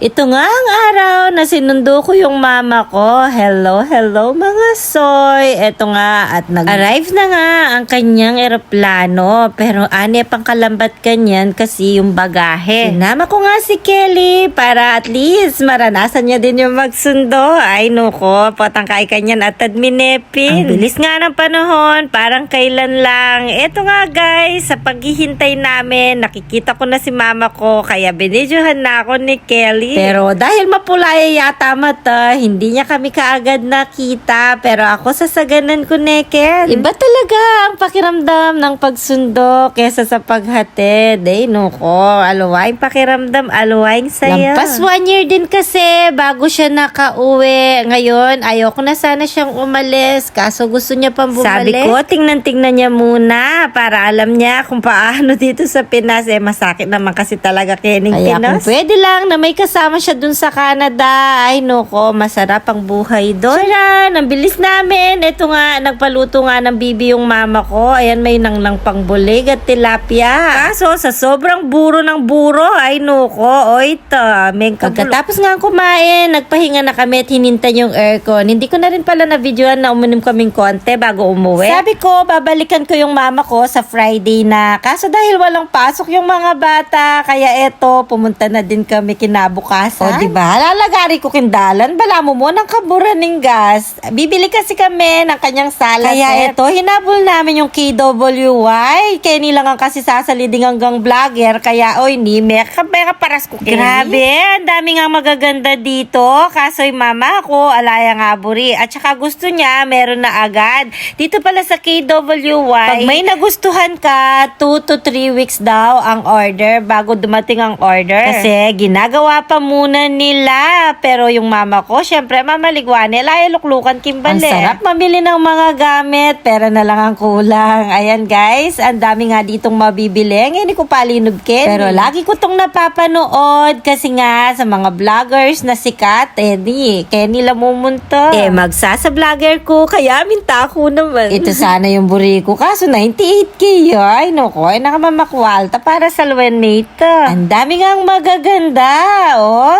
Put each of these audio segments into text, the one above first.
Ito nga ang araw na sinundo ko yung mama ko. Hello, hello mga soy. Ito nga at nag-arrive na nga ang kanyang eroplano. Pero ane pang kalambat kanyan kasi yung bagahe. Sinama ko nga si Kelly para at least maranasan niya din yung magsundo. Ay nuko, potang kay kanyan at adminepin. Ang bilis nga ng panahon, parang kailan lang. Ito nga guys, sa paghihintay namin, nakikita ko na si mama ko. Kaya binidyohan na ako ni Kelly. Pero dahil mapulay yata mata, hindi niya kami kaagad nakita. Pero ako sasaganan ko neken. Iba talaga ang pakiramdam ng pagsundo kesa sa paghatid. Nuko, aluwaing pakiramdam, aluwaing saya. Lampas 1 year din kasi bago siya nakauwi. Ngayon, ayoko na sana siyang umalis. Kaso gusto niya pang bumalik. Sabi ko, tingnan niya muna para alam niya kung paano dito sa Pinas. Masakit naman kasi talaga kining Pinas. Kaya kung pwede lang na may kasama siya dun sa Canada, ay nuko, masarap ang buhay doon. Charan, ang bilis namin. Ito nga, nagpaluto nga ng bibi yung mama ko. Ayan, may nanglang pang bulig at tilapia. Kaso, sa sobrang buro ng buro, ay nuko, oy ta. Pagkatapos nga kumain, nagpahinga na kami at hinintay yung aircon. Hindi ko na rin pala na videoan na uminom kaming konti bago umuwi. Sabi ko, babalikan ko yung mama ko sa Friday na. Kaso dahil walang pasok yung mga bata, kaya eto, pumunta na din kami kinabukasan. O diba, lalagari ko kindalan, bala mo mo ng kaburaning gas. Bibili kasi kami ng kanyang salad. Kaya eto, hinabol namin yung KWY. Kaya nilang ang kasi sasaliding hanggang vlogger. Kaya oy, ni meka paras ko. Grabe, ang dami nga magaganda dito. Kaso yung mama ko, alaya nga buri. At saka gusto niya, meron na agad. Dito pala sa KWY, pag may nagustuhan ka, 2 to 3 weeks daw ang order bago dumating ang order. Kasi ginagawa pa muna nila. Pero yung mama ko, syempre mamaligwa nila, ay luklukan kimbali. Ang sarap mamili ng mga gamit, pera na lang ang kulang. Ayan guys, ang dami nga ditong mabibili. Ngayon ko palinog Kenny. Pero lagi ko tong napapanood kasi nga sa mga vloggers na sikat, Kenny lang mumunto. Magsasa-vlogger ko, kaya minta ko naman. Ito sana yung buri ko, kaso 98k ay noko, ay nakamamakwalta para sa luwenmate. Ang dami nga magaganda.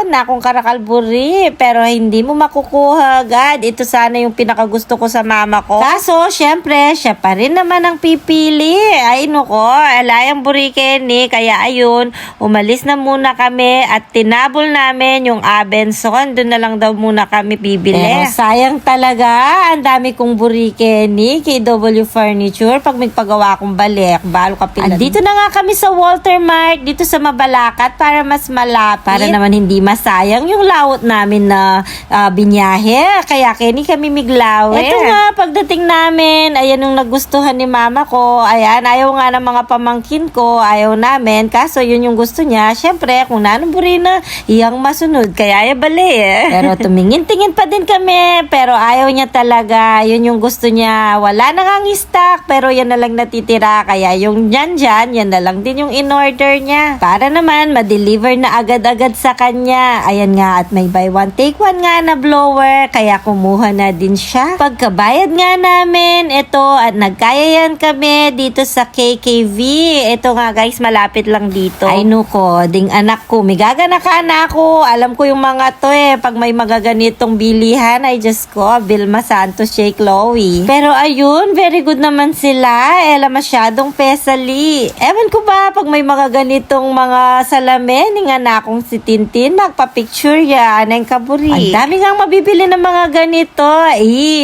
Nakong karakalburi. Pero hindi mo makukuha agad. Ito sana yung pinakagusto ko sa mama ko. Kaso, syempre, siya pa rin naman ang pipili. Ay, nuko, alayang buri Kenny. Kaya ayun, umalis na muna kami at tinabol namin yung Abenson. Doon na lang daw muna kami bibili. Pero sayang talaga. Ang dami kong buri Kenny. KW Furniture. Pag may pagawa akong balik, balo kapilan. Andito na nga kami sa Walter Mart. Dito sa Mabalacat para mas malapit. Para naman hindi masayang yung lawot namin na binyahe. Kaya kami miglawe. Ito nga, pagdating namin, ayan yung nagustuhan ni mama ko. Ayan, ayaw nga ng mga pamangkin ko. Ayaw namin. Kaso yun yung gusto niya. Syempre, kung nanuburi na, iyang masunod. Kaya ay bali Pero tumingin-tingin pa din kami. Pero ayaw niya talaga. Yun yung gusto niya. Wala na ngang stock. Pero yan na lang natitira. Kaya yung yan na lang din yung in-order niya. Para naman, ma-deliver na agad-agad sa kanya. Ayan nga, at may buy one take one nga na blower, kaya kumuha na din siya. Pagkabayad nga namin, ito, at nagkaya yan kami dito sa KKV. Ito nga guys, malapit lang dito. Ay nuko, ding anak ko, migaga ka anak ko. Alam ko yung mga to pag may magaganitong bilihan, ay Diyos ko, Vilma Santos, Shea Chloe. Pero ayun, very good naman sila. Masyadong pesali. Ewan ko ba, pag may mga ganitong mga salamin, nga na akong si Tintin, magpa-picture yan ng kaburi. Ang dami nga mabibili ng mga ganito.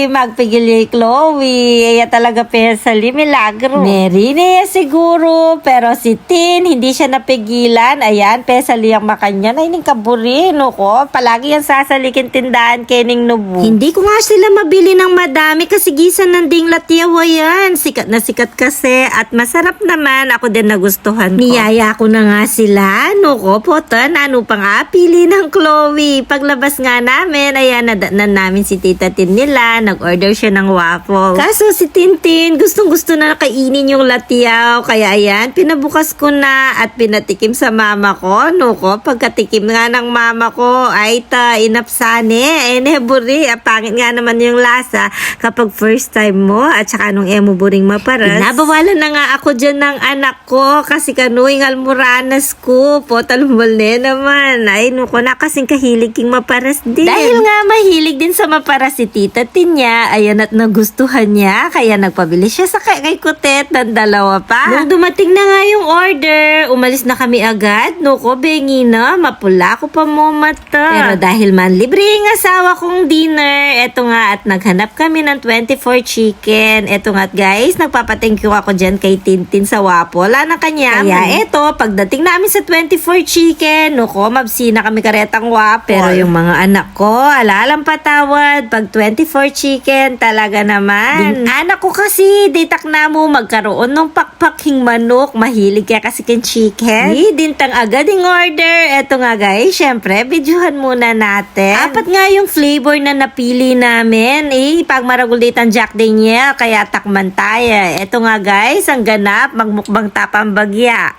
Magpigil Chloe. Talaga pesali, milagro. Mary niya siguro, pero si Tin, hindi siya napigilan. Ayan, pesali ang makanyan. Ay, ning kaburi, ko. Palagi yan sasalikin tindahan kening nubu. Hindi ko nga sila mabili ng madami kasi gisan ng ding latiyawa yan. Sikat na sikat kasi at masarap naman. Ako din nagustuhan ko. Niyaya ko na nga sila. Ko, potan, ano pa nga, pili ng Chloe. Paglabas nga namin, ayan, nadatnan namin si Tita Tin nila. Nag-order siya ng waffle. Kaso si Tintin, gustong-gusto na kainin yung latiyaw. Kaya ayan, pinabukas ko na at pinatikim sa mama ko. Ko, pagkatikim nga ng mama ko, ay inapsane. Neburi, pangit nga naman yung lasa kapag first time mo at saka nung buring maparas. Nabawalan na nga ako dyan ng anak ko kasi kanuing almoranas ko. Po, talumbol na naman. Ay, nuko na kasing kahilig king maparas din. Dahil nga mahilig din sa maparas si Tita Tinya, ayan at nagustuhan niya, kaya nagpabili siya sa kay Kutet ng dalawa pa. Nung dumating na nga yung order, umalis na kami agad. Nuko, bengi na, mapula ko pa mo mata. Pero dahil man libre yung asawa kong dinner, eto nga at naghanap kami ng 24 chicken. Eto nga at guys, nagpapathank you ako dyan kay Tintin sa Wapo. Wala na kanya. Kaya eto, pagdating namin sa 24 chicken, nuko, mabsina kami karetang Wapo. Pero yung mga anak ko, alalang patawad. Pag 24 chicken, talaga naman. Anak ko kasi, ditak na mo magkaroon ng pakpaking manok. Mahilig kaya kasi kin chicken. Dintang agad yung order. Eto nga guys, syempre, videohan muna natin. Apat nga yung flavor na napili namin. Pag maragulitan Jack Daniel, kaya takman tayo. Eto nga guys, ang ganap, magmukbang tapang bagya.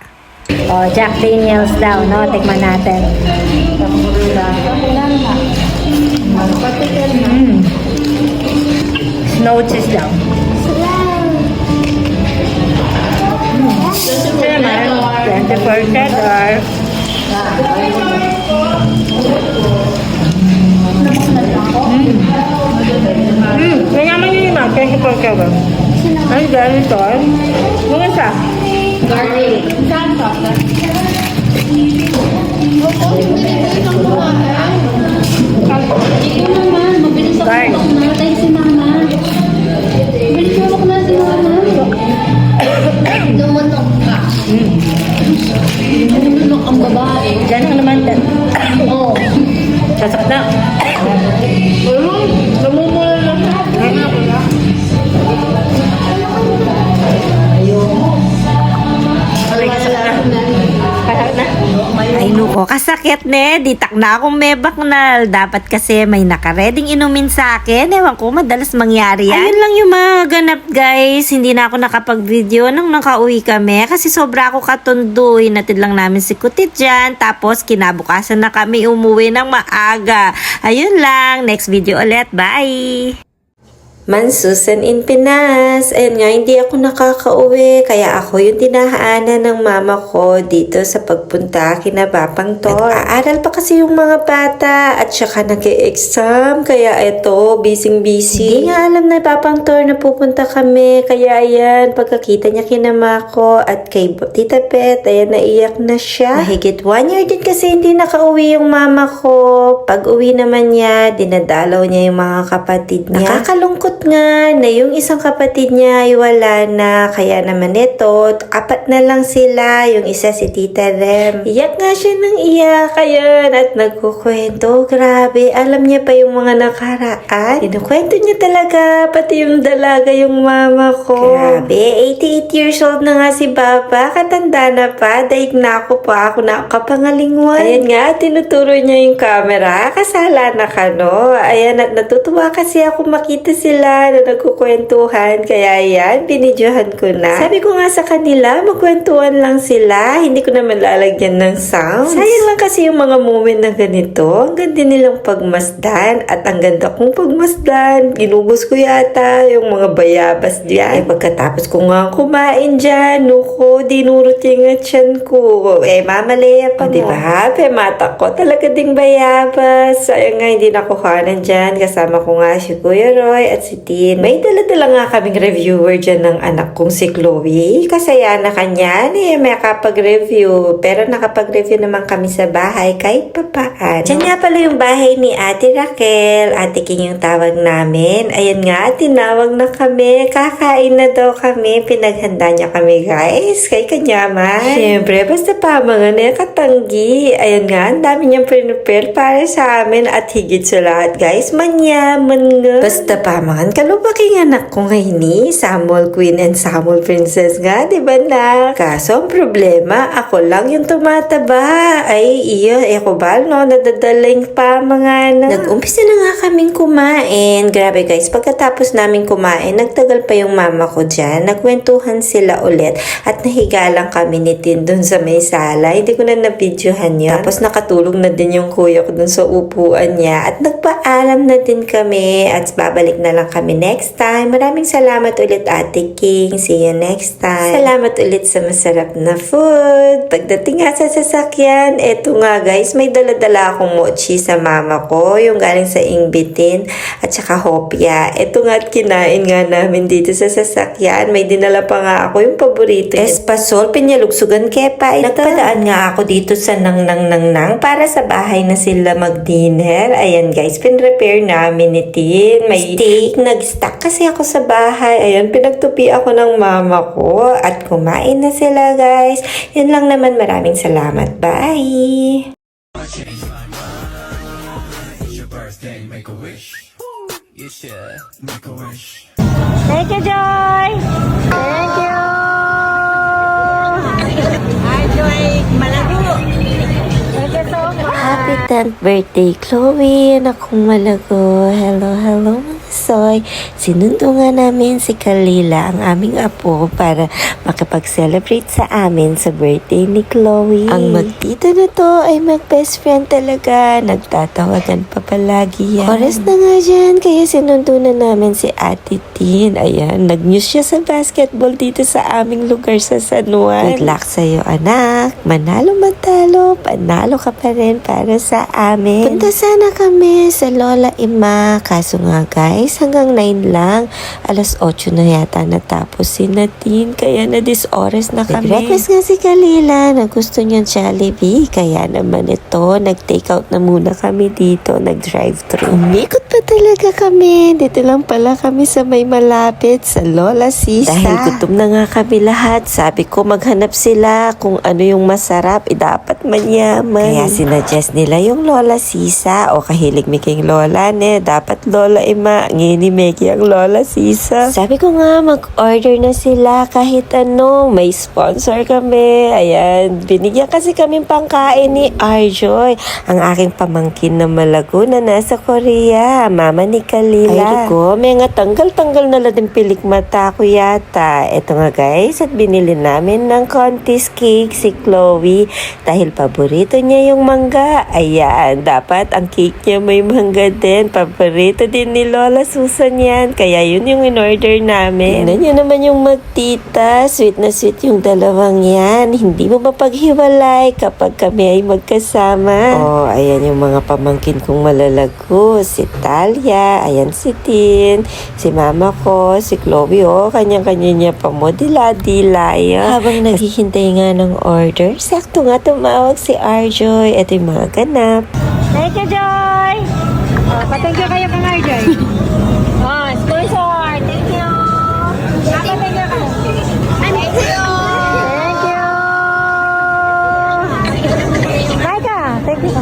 Oh, Jack Daniels daw, no? Tikman natin. Snow cheese daw. Siyempre, 24 cheddar. May naman yun yung 24 cheddar. Ay, ganito. Mga isa. Garlic. Saan ka? Ikaw naman, mabilis ako natin si mama. Mabilis ako na si mama. Lumunok ka. Lumunok ang babae. Diyan ang naman. Oo. Sasak na. Namumula lang. Ay nuko, kasakit ne. Ditak na akong may baknal. Dapat kasi may nakareding inumin sa akin. Ewan ko, madalas mangyari yan. Ayun lang yung mga ganap guys. Hindi na ako nakapag-video nang nakauwi kami. Kasi sobra ako katundoy. Natid lang namin si Kutit dyan. Tapos kinabukasan na kami umuwi ng maaga. Ayun lang. Next video ulit. Bye! Mansusan in Pinas. Ayun nga, hindi ako nakakauwi. Kaya ako yung tinahaanan ng mama ko dito sa pagpunta kina Papang Tor. Nag-aaral pa kasi yung mga bata at saka nag-e-exam. Kaya eto, busy-busy. Hindi nga alam na Papang Tor na pupunta kami. Kaya ayan, pagkakita niya kina Mako at kay Tita Pet, ayan, naiyak na siya. Mahigit 1 year din kasi hindi nakauwi yung mama ko. Pag uwi naman niya, dinadalaw niya yung mga kapatid niya. Nakakalungkot nga na yung isang kapatid niya ay wala na, kaya naman ito, 4 na lang sila, yung isa si Tita Rem. Iyak nga siya ng iyak, ayan, at nagkukwento, grabe, alam niya pa yung mga nakaraan. Kinukwento niya talaga, pati yung dalaga yung mama ko. Grabe, 88 years old na nga si Papa, katanda na pa, daig na ako pa, ako na kapangalingwan. Ayan nga, tinuturo niya yung camera, kasala na ka, no? Ayan, at natutuwa kasi ako makita sila na nagkukwentuhan. Kaya yan, binidyohan ko na. Sabi ko nga sa kanila, magkwentuhan lang sila. Hindi ko naman lalagyan ng sounds. Sayang lang kasi yung mga moment na ganito. Ang ganda nilang pagmasdan. At ang ganda kong pagmasdan. Inubos ko yata yung mga bayabas diyan. Pagkatapos ko nga kumain dyan, nuko, dinurot yung tiyan ko. Mamaleya pa mo. Diba? Mata ko talaga ding bayabas. Sayang nga, hindi nakuhanan dyan. Kasama ko nga si Kuya Roy at si Tin. May dala-dala nga kaming reviewer dyan ng anak kong si Chloe. Kasaya na kanya may kapag-review. Pero nakapag-review naman kami sa bahay kahit papaan. Diyan nga pala yung bahay ni Ate Raquel. Ate King yung tawag namin. Ayan nga, tinawag na kami. Kakain na daw kami. Pinaghanda niya kami guys. Kay kanyaman. Siyempre, basta pa mga katanggi. Ayan nga, ang dami niyang prepare para sa amin. At higit sa lahat guys, manyaman nga. Basta pa mga kalubaking anak ko ngayon ni Samuel Queen and Samuel Princess nga, diba na? Kaso ang problema, ako lang yung tumataba. Ay, iyo, ko ba, no? Nadadaling pa mga anak. Nag-umpisa na nga kaming kumain. Grabe guys, pagkatapos namin kumain, nagtagal pa yung mama ko dyan. Nagkwentuhan sila ulit at nahiga lang kami ni Tin dun sa may sala. Hindi ko na na-videohan yun. Tapos nakatulog na din yung kuya ko dun sa upuan niya at nagpaalam na din kami at babalik na lang lang kami next time. Maraming salamat ulit, Ate King. See you next time. Salamat ulit sa masarap na food. Pagdating nga sa sasakyan, eto nga guys, may dala-dala akong mochi sa mama ko, yung galing sa Ingbitin at saka hopya. Eto nga at kinain nga namin dito sa sasakyan. May dinala pa nga ako yung paborito. Espasol, pinyalugsugan kepa. Nagpadaan nga ako dito sa nang para sa bahay na sila mag-dinner. Ayan guys, pinrepair namin ni Tin. May steak, nag-stack kasi ako sa bahay. Ayan, pinagtupi ako ng mama ko at kumain na sila guys. Yun lang naman, maraming salamat. Bye! Thank you, Joy! Thank you! Hi, Joy! Malago! Thank you so much! Happy 10th birthday, Chloe! Anak kong malago! Hello, hello, mga soy! Sinundo nga namin si Kalila, ang aming apo, para makapag-celebrate sa amin sa birthday ni Chloe. Ang magtito na to ay mag-best friend talaga. Nagtatawagan pa palagi yan. Oras na nga dyan, kaya sinundo na namin si Ate Tin. Ayan, nag-news siya sa basketball dito sa aming lugar sa San Juan. Good luck sa'yo, anak. Manalo matalo, panalo ka pa rin para sa amin. Punta sana kami sa Lola Ima. Kaso nga guys, hanggang 9 lang. Alas 8 na yata natapos si Natin. Kaya na this oras na kami. Nag-request nga si Kalila na gusto niyang Jollibee. Kaya naman ito, nag-take out na muna kami dito. Nag-drive-thru. Umikot pa talaga kami. Dito lang pala kami sa may malapit sa Lola Sisa. Dahil gutom na nga kami lahat, sabi ko maghanap sila kung ano yung masarap. Dapat manyaman. Kaya sinadjust nila yung Lola Sisa o kahilig miking Lola ne. Dapat Lola Ima. Ngini Meki ang Lola Sisa. Sabi ko nga mag-order na sila kahit ano. May sponsor kami. Ayan. Binigyan kasi kami pangkain ni Arjoy. Ang aking pamangkin na malago na nasa Korea. Mama ni Kalila. Ay ko, may nga tanggal-tanggal na lang din pilik mata ko yata. Eto nga guys, at binili namin ng contest cake si Chloe dahil paborito niya yung mangga. Ayan, dapat ang cake niya may mangga din. Paborito din ni Lola Susan yan. Kaya yun yung in-order namin. Tingnan nyo naman yung magtita. Sweet na sweet yung dalawang yan. Hindi mo mapaghiwalay kapag kami ay magkasama. Oh, ayan yung mga pamangkin kong malalago. Si Talia, ayan si Tin, si mama ko, si Chloe, oh, kanyang-kanya niya pa mo, dila-dila. Habang naghihintay nga ng order, sakto nga tumawag si Arjoy. Ito yung mga ganap. Thank you, Joy! Pathank you kayo kang Arjoy. Sponsor, thank you! Pathank you kayo. Thank you! Thank you! Thank you.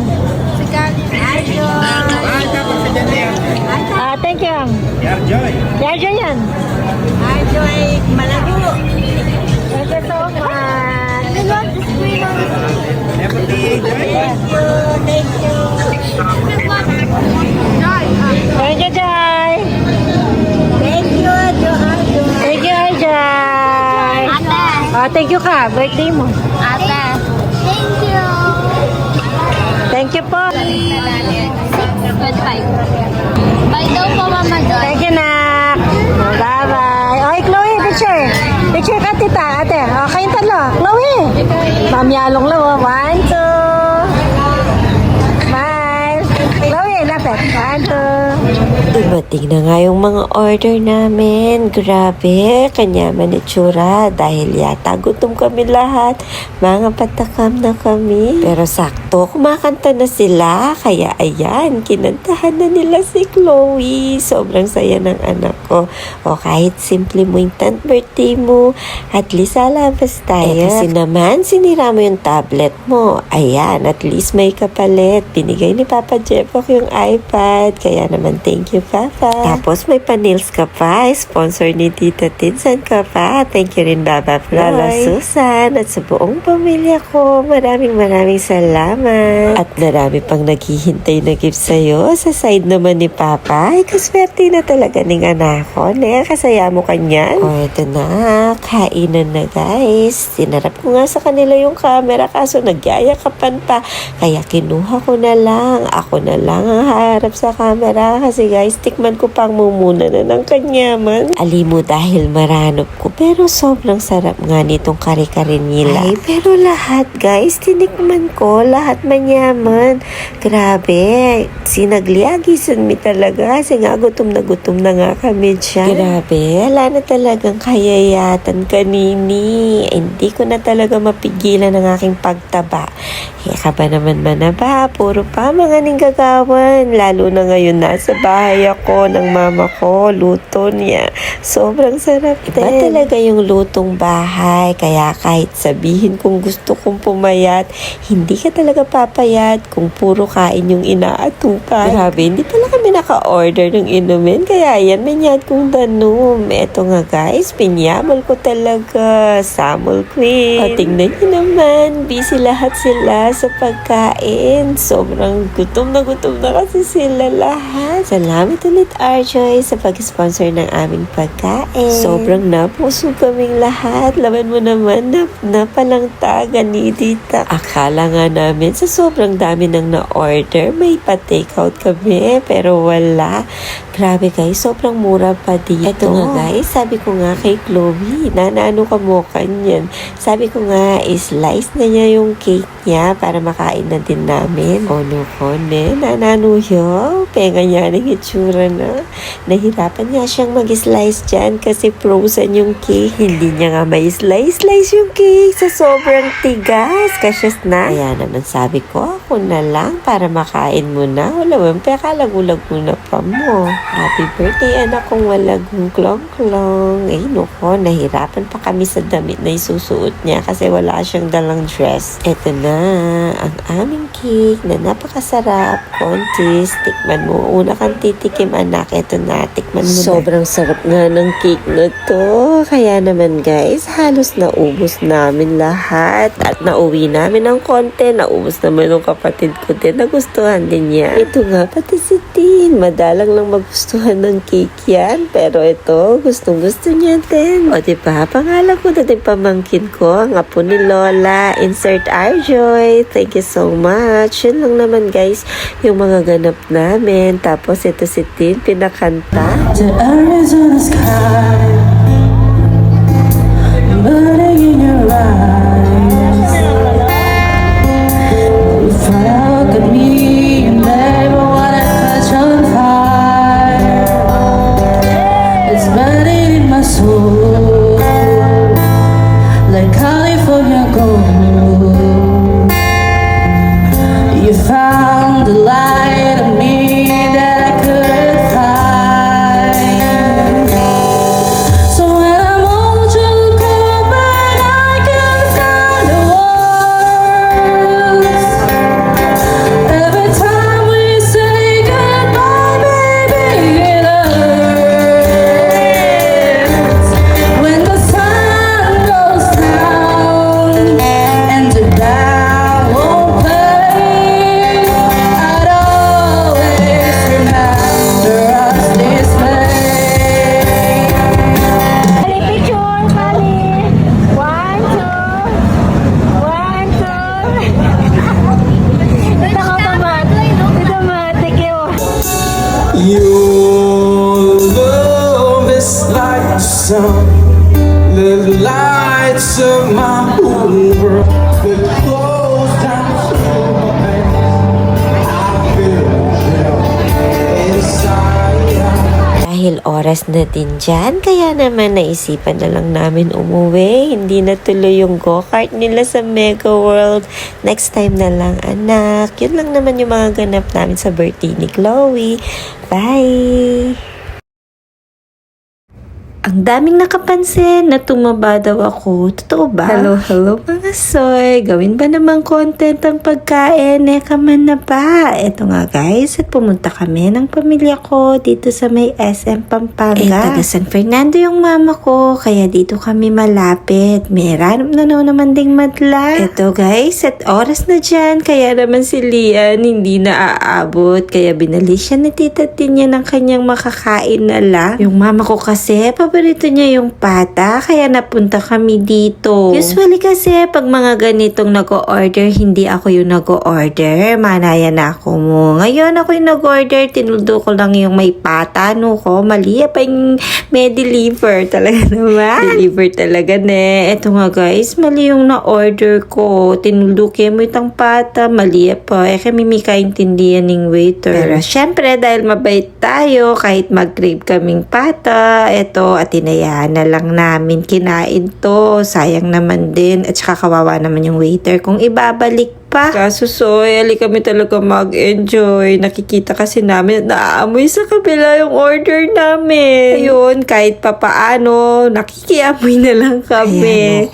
Thank you. Yarjoy. Yarjoy yan. Arjoy Malago. Thank you so much. I love the screen on the screen. Never be Joy. Thank you. Thank you, Joy. Thank you, Arjoy. Thank you, Joy. Ate. Thank you ka. Birthday mo. Ate. Thank you. Thank you po. 6.5. Bye daw po, Mama Joy. Thank you, Nak. Bye-bye. Okay, Chloe, picture. Picture ka, tita, ate. Kayong tatlo. Chloe. Mamyalong lang, oh. 1, 2. Smile. Chloe, lapit. 1, 2. Dumating na nga yung mga order namin. Grabe, kanyaman itsura. Dahil yata gutom kami lahat. Mga patakam na kami. Pero sakto, kumakanta na sila. Kaya ayan, kinantahan na nila si Chloe. Sobrang saya ng anak ko. O kahit simple mo yung 10th birthday mo, at least alabas tayo. Kasi naman, sinira mo yung tablet mo. Ayan, at least may kapalit. Binigay ni Papa Jeffok yung iPad. Kaya naman, thank you, Papa. Tapos may panils ka pa. Sponsor ni Tita Tinsan ka pa. Thank you rin, Baba Floy, Lola Susan, at sa buong pamilya ko. Maraming salamat. At marami pang naghihintay na gift sa'yo. Sa side naman ni Papa, ay kaswerte na talaga ning anak ko. Kasaya mo kanyan. O, eto na. Kainan na, guys. Sinarap ko nga sa kanila yung camera kaso nagyayakapan pa. Kaya kinuha ko na lang. Ako na lang ang harap sa camera kasi guys, guys, tikman ko pang mumuna na ng kanyaman. Alimo dahil maranop ko, pero sobrang sarap nga nitong kare-kare nila. Ay, pero lahat guys, tinikman ko, lahat manyaman. Grabe, sinagliagisan mi talaga kasi nga gutom na nga kami dyan. Grabe, wala na talagang kayayatan kanini. Hindi ko na talaga mapigilan ang aking pagtaba. Heka ba naman manaba, puro pa mga ninggagawan. Lalo na ngayon nasa bahay ako ng mama ko, luto niya. Sobrang sarap din. Iba talaga yung lutong bahay, kaya kahit sabihin kung gusto kong pumayat, hindi ka talaga papayat kung puro kain yung inaatukan. Grabe, hindi pala kami naka-order ng inumin, kaya yan, manyad kong danom. Eto nga guys, pinyabol ko talaga. Samol queen. O, tingnan nyo naman, busy lahat sila sa pagkain. Sobrang gutom na kasi sila lahat. Salamat ulit Arjoy sa pag-sponsor ng aming pagkain. Sobrang napusog kaming lahat. Laban mo naman, napalangta, ganitita. Akala nga namin sa sobrang dami nang na-order, may pa-takeout kami, pero wala. Grabe guys, sobrang mura pa dito. Eto nga guys, sabi ko nga kay Chloe, nanano ka mo kanyan. Sabi ko nga, slice na niya yung cake niya para makain na din namin. Ono ko ne, nanano yo. Penga niya ng itsura na. Nahirapan nga siyang mag-slice dyan kasi frozen yung cake. Hindi niya nga may slice yung cake sa sobrang tigas. Kasyas na. Kaya naman sabi ko, ako na lang para makain mo na. Wala mo, pekalagulag mo na pa mo. Happy birthday anak kong walagong klong-klong. Eh noko, nahirapan pa kami sa damit na isusuot niya kasi wala siyang dalang dress. Eto na, ang aming cake na napakasarap. Kontis, tikman mo. Una kang titikim anak, eto na, tikman mo. Sobrang sarap nga ng cake na to. Kaya naman guys, halos naubos namin lahat. At nauwi namin ng konti. Naubos naman ng kapatid ko din. Nagustuhan din niya. Ito nga, pati si Tin. Madalang lang magustuhan ng cake yan. Pero ito, gustong-gusto niya din. O diba, pangalan ko na din pamangkin ko. Ang apo ni Lola. Insert Arjoy. Thank you so much. Yun lang naman guys, yung mga ganap namin. Tapos ito si Tin, pinakanta. The Arizona sky, burning in your eyes. If I look at me, you never wanna catch on fire. It's burning in my soul, like California gold. You found the light in me that I couldn't find. So when I'm all too cold, but I can find the words. Every time we say goodbye, baby, it hurts. When the sun goes down and the down won't pay, I'd always remember us this way. Kali picture, kali. 1, 2. 1, 2. Dito ka automatic. Automatic yun. Your love is like the sun that lights up my whole world. That flows down through my veins. I feel inside. Dahil oras na din dyan, kaya naman naisipan na lang namin umuwi. Hindi na tuloy yung go-kart nila sa Mega World. Next time na lang, anak. Yun lang naman yung mga ganap namin sa birthday ni Chloe. Bye! Ang daming nakapansin na tumaba daw ako. Totoo ba? Hello mga soy. Gawin ba namang content ang pagkain? Eka man na ba? Eto nga guys, at pumunta kami ng pamilya ko dito sa may SM Pampanga. Taga San Fernando yung mama ko, kaya dito kami malapit. May ranap na naman ding madla. Eto guys, at oras na dyan, kaya naman si Lian hindi na aabot. Kaya binali siya ni Tita Tinya ng kanyang makakain na lang. Yung mama ko kasi, paborito niya yung pata, kaya napunta kami dito. Usually kasi, pag mga ganitong nag-o-order, hindi ako yung nag-o-order. Manaya na ako mo. Ngayon ako yung nag-order, tinuldo ko lang yung may pata, no ko. Mali pa yung may deliver talaga naman. Deliver talaga ne. Eto nga guys, mali yung na-order ko. Tinuldo kayo mo itang pata, mali pa. Kami may kaintindihan ng waiter. Pero syempre, dahil mabait tayo, kahit mag-crave kaming pata, eto, at inayaan na lang namin kinain to. Sayang naman din. At saka kawawa naman yung waiter kung ibabalik pa. Kaso ali kami talaga mag-enjoy. Nakikita kasi namin na naamoy sa kabila yung order namin. Ayun, kahit papaano, nakikiamoy na lang kami.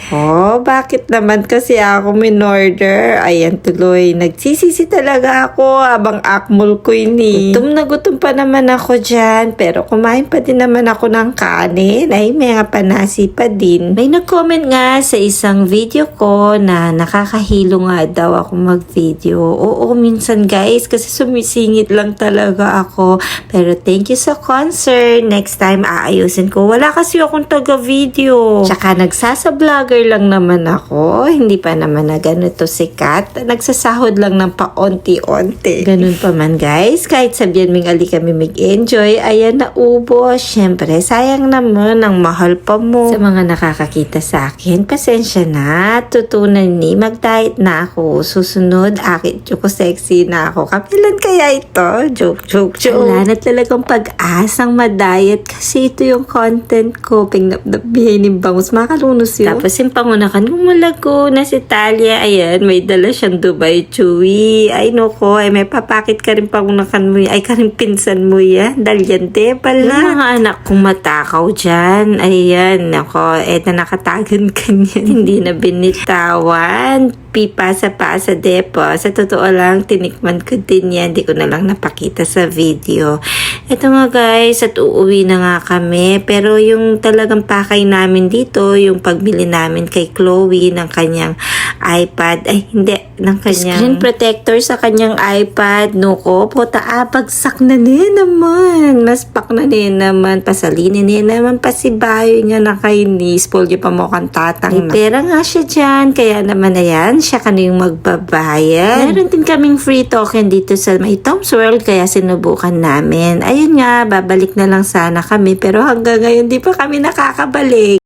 Bakit naman kasi ako min-order? Ayan tuloy, nagsisisi talaga ako habang akmol ko ini. Gutom pa naman ako dyan, pero kumain pa din naman ako ng kanin. Ay, may nga panasi pa din. May nag-comment nga sa isang video ko na nakakahilo nga daw ako mag-video. Oo, minsan guys, kasi sumisingit lang talaga ako. Pero thank you sa concern. Next time, aayusin ko. Wala kasi akong taga-video. Tsaka nagsasa-vlogger lang naman ako. Hindi pa naman na ganito sikat. Nagsasahod lang ng paonti-onti. Ganun pa man guys. Kahit sabihan ming ali kami mag-enjoy, ayan na ubos. Syempre, sayang naman. Ang mahal pa mo. Sa mga nakakakita sa akin, pasensya na. Tutunan ni, mag-diet na ako. Susunod, akit ko sexy na ako. Kapilan kaya ito? Joke. Wala na talagang pag-asang ma-diet kasi ito yung content ko. Pingnapnabihin ng bangus. Makalunos yun. Tapos yung pangunakan kung malago na si Talia. Ayan, may dala siyang Dubai Chewy. Ay, noko. Ay, may papakit ka rin pangunakan mo. Ay, ka rin pinsan mo yan. Dalyante pala. Yung mga anak kong matakaw dyan. Ayan, nako. Na nakatagan ka niyan. Hindi na binitawan. Pipa sa depo. Sa totoo lang, tinikman ko din yan. Hindi ko na lang napakita sa video. Ito nga guys, at uuwi na nga kami. Pero yung talagang pakay namin dito, yung pagbili namin kay Chloe ng kanyang iPad. Ay, hindi. Ng kanyang screen protector sa kanyang iPad. Nuko, puta, bagsak na niya naman. Naspak na niya naman. Pasalinin niya naman pa si Bayo nga nakainis. Polyo pa mo kang tatang. May pera nga siya dyan. Kaya naman ayan, siya ka na yung magbabayad. Meron din kaming free token dito sa may Tom's World. Kaya sinubukan namin. Ayun nga, babalik na lang sana kami. Pero hanggang ngayon, di pa kami nakakabalik.